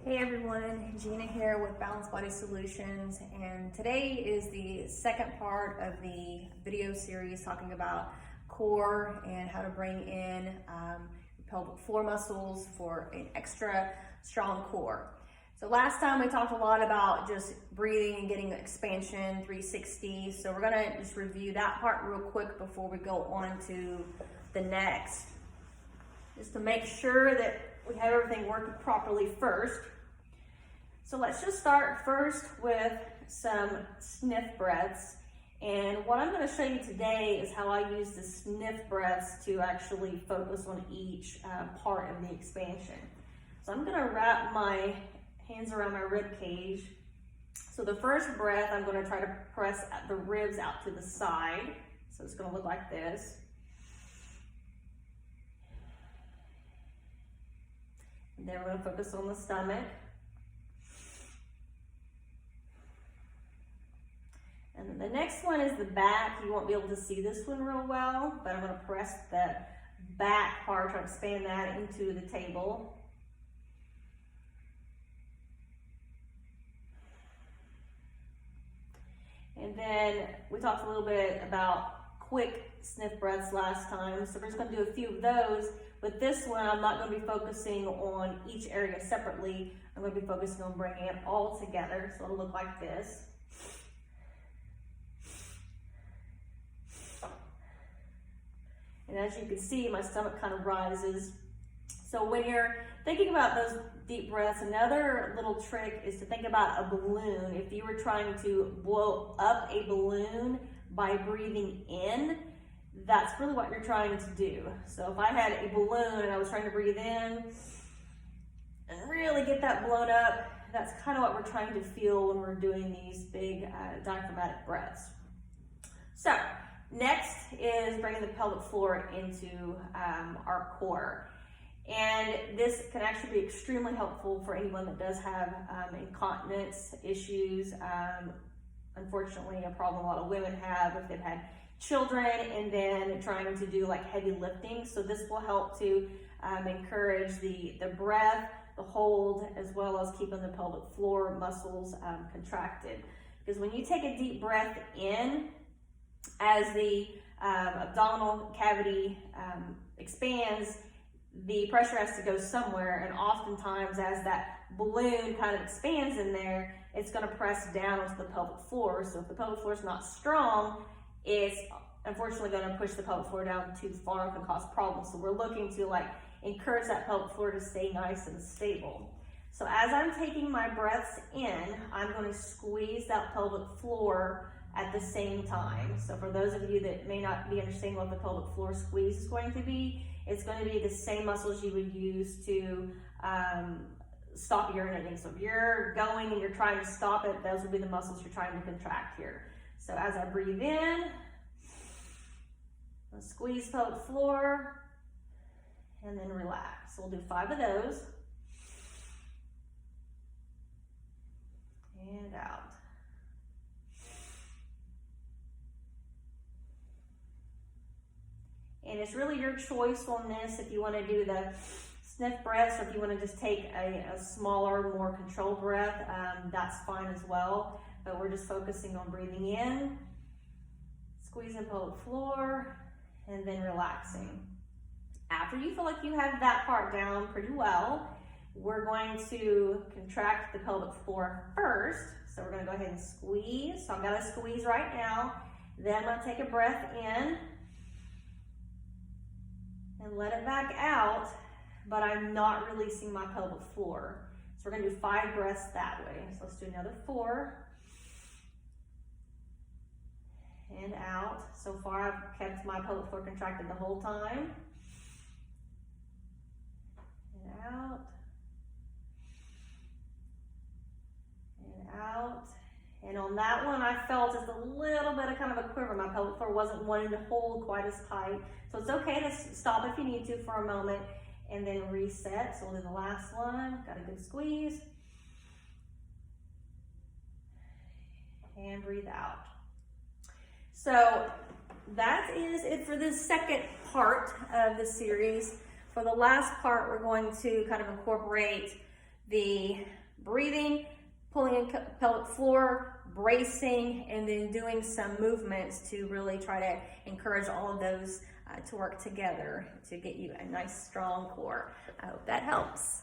Hey everyone, Gina here with Balanced Body Solutions, and today is the second part of the video series talking about core and how to bring in pelvic floor muscles for an extra strong core. So last time we talked a lot about just breathing and getting expansion 360, so we're gonna just review that part real quick before we go on to the next, just to make sure that we have everything working properly first. So let's just start first with some sniff breaths. And what I'm going to show you today is how I use the sniff breaths to actually focus on each part of the expansion. So I'm going to wrap my hands around my rib cage. So the first breath, I'm going to try to press the ribs out to the side. So it's going to look like this. And then we're going to focus on the stomach. And then the next one is the back. You won't be able to see this one real well, but I'm going to press the back part to expand that into the table. And then we talked a little bit about quick sniff breaths last time, so we're just going to do a few of those. With this one, I'm not going to be focusing on each area separately. I'm going to be focusing on bringing it all together, so it'll look like this. And as you can see, my stomach kind of rises. So when you're thinking about those deep breaths, another little trick is to think about a balloon. If you were trying to blow up a balloon by breathing in, that's really what you're trying to do. So if I had a balloon and I was trying to breathe in and really get that blown up, that's kind of what we're trying to feel when we're doing these big diaphragmatic breaths. So next is bringing the pelvic floor into our core. And this can actually be extremely helpful for anyone that does have incontinence issues. Unfortunately, a problem a lot of women have if they've had children and then trying to do like heavy lifting. So this will help to encourage the breath, the hold, as well as keeping the pelvic floor muscles contracted. Because when you take a deep breath in, as the abdominal cavity expands, the pressure has to go somewhere, and oftentimes as that balloon kind of expands in there, it's going to press down onto the pelvic floor. So if the pelvic floor is not strong, it's unfortunately going to push the pelvic floor down too far and can cause problems. So we're looking to encourage that pelvic floor to stay nice and stable. So as I'm taking my breaths in, I'm going to squeeze that pelvic floor at the same time. So for those of you that may not be understanding what the pelvic floor squeeze is going to be, it's going to be the same muscles you would use to stop urinating. So if you're going and you're trying to stop it, those will be the muscles you're trying to contract here. So as I breathe in, I'll squeeze pelvic floor and then relax. So we'll do 5 of those. And out. And it's really your choice on this if you want to do the sniff breaths or if you want to just take a smaller, more controlled breath, that's fine as well. But we're just focusing on breathing in, squeezing pelvic floor, and then relaxing. After you feel like you have that part down pretty well, we're going to contract the pelvic floor first. So we're going to go ahead and squeeze. So I'm going to squeeze right now. Then I'm going to take a breath in and let it back out, but I'm not releasing my pelvic floor. So we're going to do 5 breaths that way. So let's do another 4. And out. So far I've kept my pelvic floor contracted the whole time. And out. And out. And on that one, I felt just a little bit of kind of a quiver. My pelvic floor wasn't wanting to hold quite as tight. So it's okay to stop if you need to for a moment and then reset. So we'll do the last one. Got a good squeeze. And breathe out. So that is it for this second part of the series. For the last part, we're going to kind of incorporate the breathing, pulling in pelvic floor, bracing, and then doing some movements to really try to encourage all of those to work together to get you a nice strong core. I hope that helps.